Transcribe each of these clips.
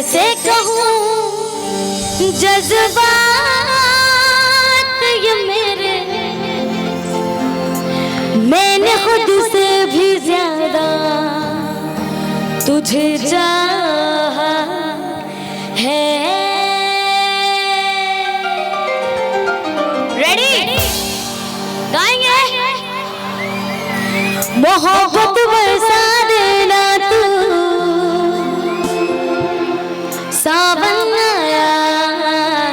कैसे कहूँ जज्बात ये मेरे, मैंने खुद से भी ज्यादा तुझे चाहा है। रेडी गाएंगे। मोहब्बत बरसा देना तू, सावन आया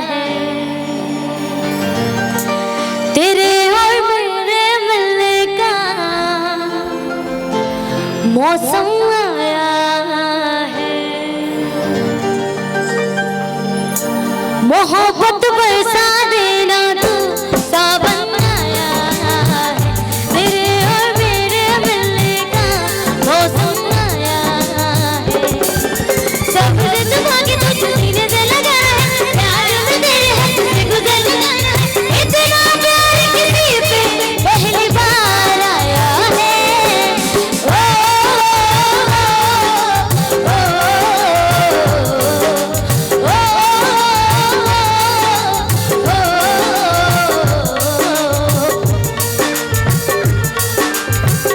है, तेरे और मेरे मिलने का मौसम आया है। मोहब्बत बरसा देना तू, सावन आया है, तेरे और मेरे मिलने का मौसम आया है। सबसे छुपा के तो सीने से लगा है, प्यार में तेरे हाथ से गुजर जाना है। इतना प्यार किसी पे पहली बार आया है। ओ, ओ, ओ,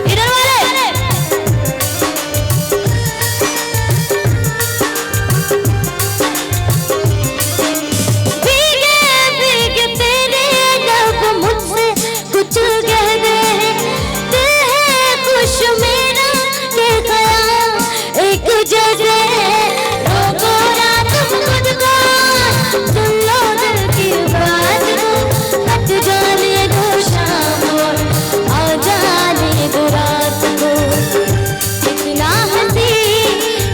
इधर वाले भीगे भीगे तेरे लब मुझसे कुछ कह दे, दिल है खुश मेरा के ख्याल एक जैसे। रोको ना तुम खुद को, सुन लो दिल की बात को, कट जाने दो शाम और आ जाने दो रात को। कितना हंसी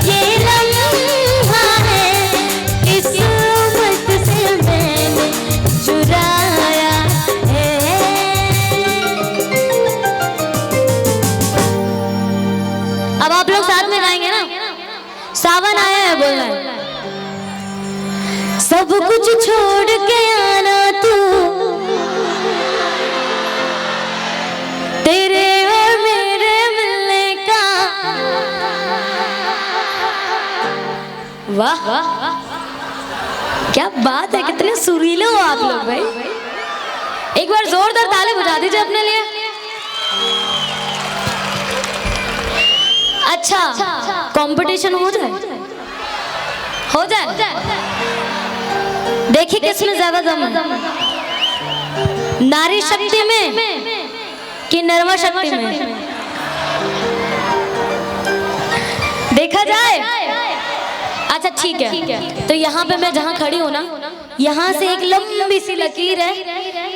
ये लम्हा है, किस्मत से मैंने चुराया है। अब आप लोग साथ में गाएंगे ना, सावन आया है बोलना है। सब कुछ छोड़ के आना तू, तेरे और मेरे मिलने का। वाह क्या बात है, कितने सुरीले हो आप लोग भाई। एक बार जोरदार ताली बजा दीजिए अपने लिए। अच्छा कंपटीशन हो जाए, हो जाए। देखिए किसमें ज्यादा दम है, नारी शक्ति में कि नर्मा शक्ति में। देखा जाए। अच्छा ठीक है, तो यहाँ पे मैं जहाँ खड़ी हूँ ना, यहाँ से एक लंबी सी लकीर है,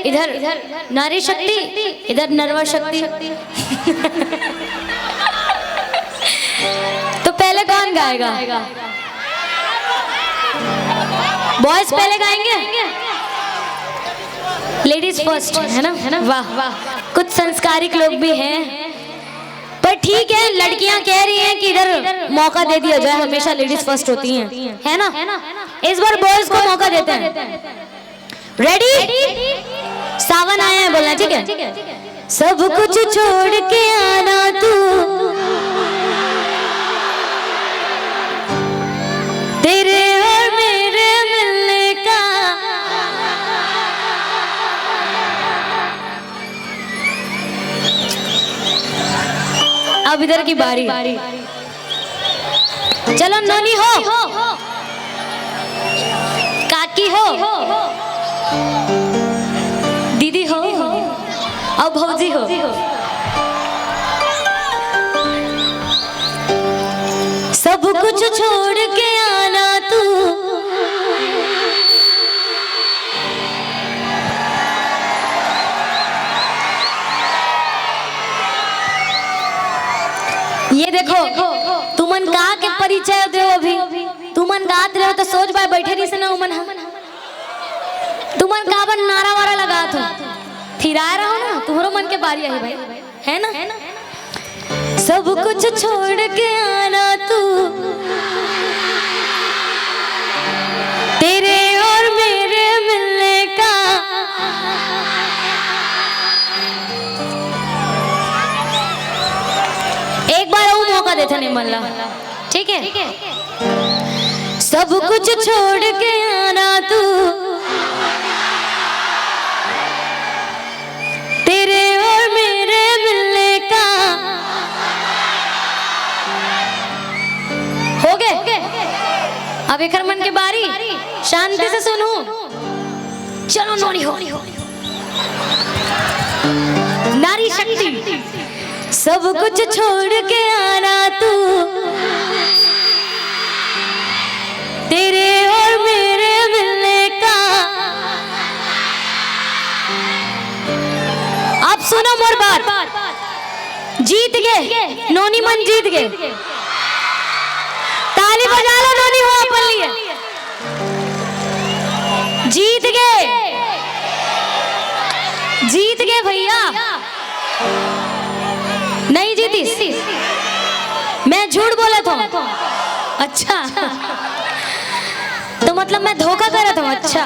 इधर नारी शक्ति, इधर नर्मा शक्ति। तो पहले कौन गाएगा? बॉयज पहले गाएंगे, लेडीज फर्स्ट, है ना? वाह वाह, कुछ संस्कारिक लोग भी हैं, पर ठीक है, लड़कियां कह रही हैं कि इधर मौका दे दिया जाए, हमेशा लेडीज फर्स्ट होती हैं, है ना? इस बार बॉयज को मौका देते हैं। रेडी? सावन आया है बोलना, ठीक है? सब कुछ छोड़ के आना तू, तेरे और मेरे मिलने का। अब इधर की बारी। चलो नोनी हो, काकी हो, दीदी हो और भौजी हो। सब कुछ छोड़ के आना तू, ये देखो तुमन का के परिचय दे, अभी तुमन गात रहे हो तो सोच बाय बैठे रही से ना उमन, हम तुमन का बन नारा वारा लगा तो फिरा रहा ना, तुम्हारो मन के बारी आई भाई, है ना? सब कुछ छोड़ के आना तू, तेरे और मेरे मिलने का। एक बार वो मौका देता नहीं मल्ला, ठीक है? सब कुछ छोड़ के आना तू, तेरे और मेरे मिलने का हो गए। अब एक मन की बारी, शांति से सुनो। चलो नोनी हो नारी शक्ति। सब कुछ छोड़ के आना तू, तेरे और मेरे मिलने का। अब सुनो मोर बात, जीत गए नोनी मन, जीत गए। ताली बजा लो नोनी हो अपन लिए। जीत गए, जीत गए भैया। नहीं जीती, मैं झूठ बोला था। अच्छा, तो मतलब मैं धोखा कर रहा था। अच्छा,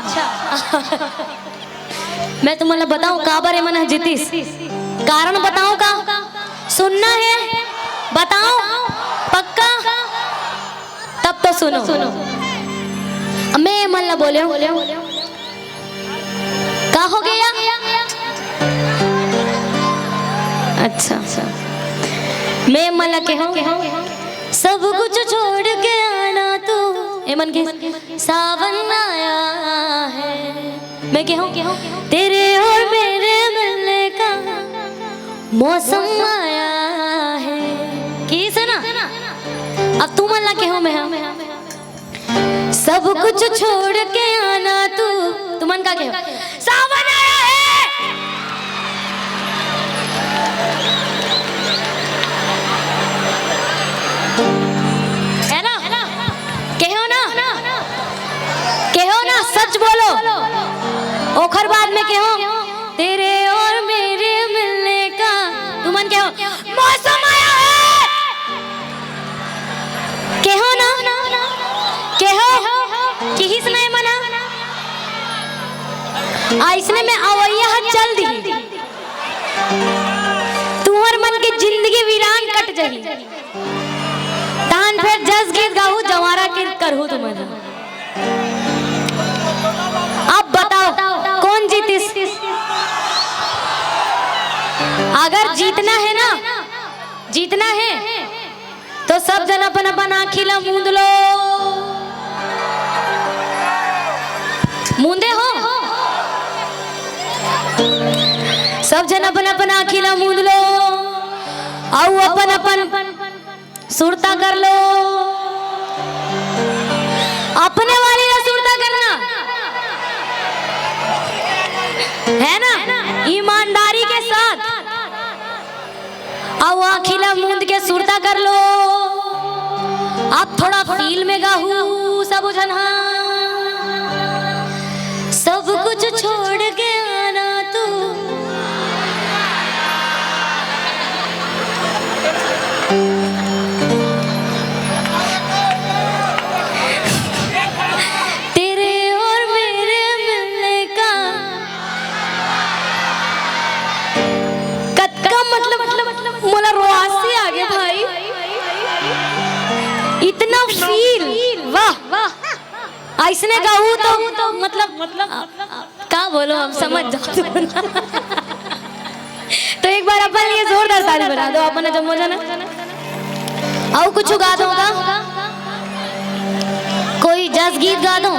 मैं तुम्हें बताऊं का बारे में जीतीस, कारण बताऊं का? सुनना है, बताऊं पक्का? तब तो सुनो। मैं मल्ला बोले का हो गया? अच्छा, मैं मल्ला के हो। सब कुछ छोड़ के आना तू, एमन के सावन आया है। मैं कहूँ तेरे और मेरे मिलने का मौसम आया है। की सुना? अब तू मल्ला कहूँ मैं। सब कुछ छोड़ के आना तू मन का कहो, सावन आया है ना? कहो ना, सच बोलो। ओखर बाद में कहो तेरे और मेरे मिलने का, तुमन कहो मौसम आया है। कहो ना, कहो किही से नहीं मना। ऐसने में अवैया चल दी, तुम्हार मन की जिंदगी वीरान कट जाही। तान फिर जस गीत गाहू, जवारा के करहू तुम्हारा। अब बताओ कौन जीतिस? अगर जीतना है ना, जीतना है तो सब जन अपन अपन आँखिला मूंद लो। मूंदे हो? सब जन अपन अपन आँखिला मूंद लो, आओ अपन अपन सुरता कर लो। अपने वाली का सुरता करना है ना, ईमानदारी के साथ। आओ आँखिला मूंद के सुरता कर लो। आप थोड़ा फील में गाहू सब जना। सब कुछ छोड़ के आना तू, तेरे और मेरे मिलने का। कत का मतलब मोला रोआसी आ गया भाई। इतना फील, वाह। ऐसने गाऊं तो मतलब का बोलो, हम समझ जाओ। तो एक बार अपन लिए जोरदार ताली बजा दो। अपन जब मजा ना आओ कुछ गा दो, कोई जस गीत गा दो।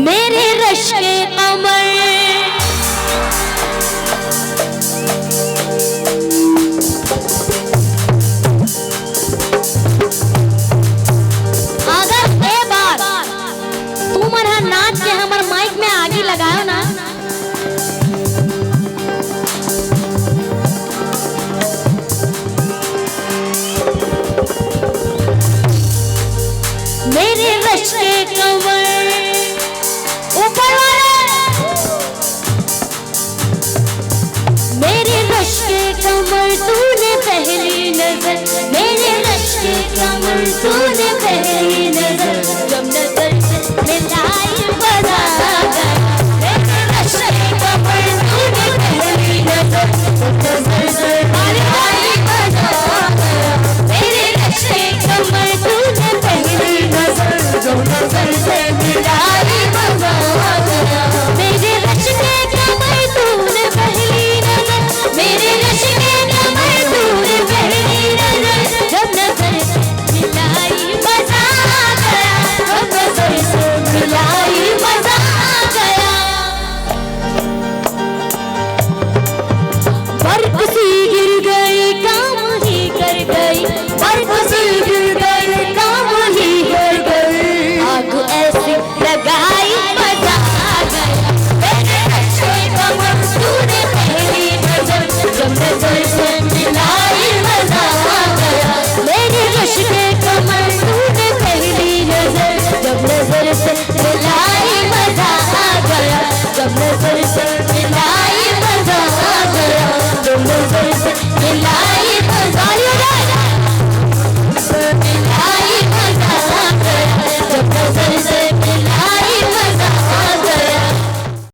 मेरे रश के कमर अगर ए बार तू मरा नाच के हमर माइक में आगे लगायो ना, मेरे रश के कमर ऊपर वाले, मेरे रश के कमर तूने पहली नजर, मेरे रश के कमर तू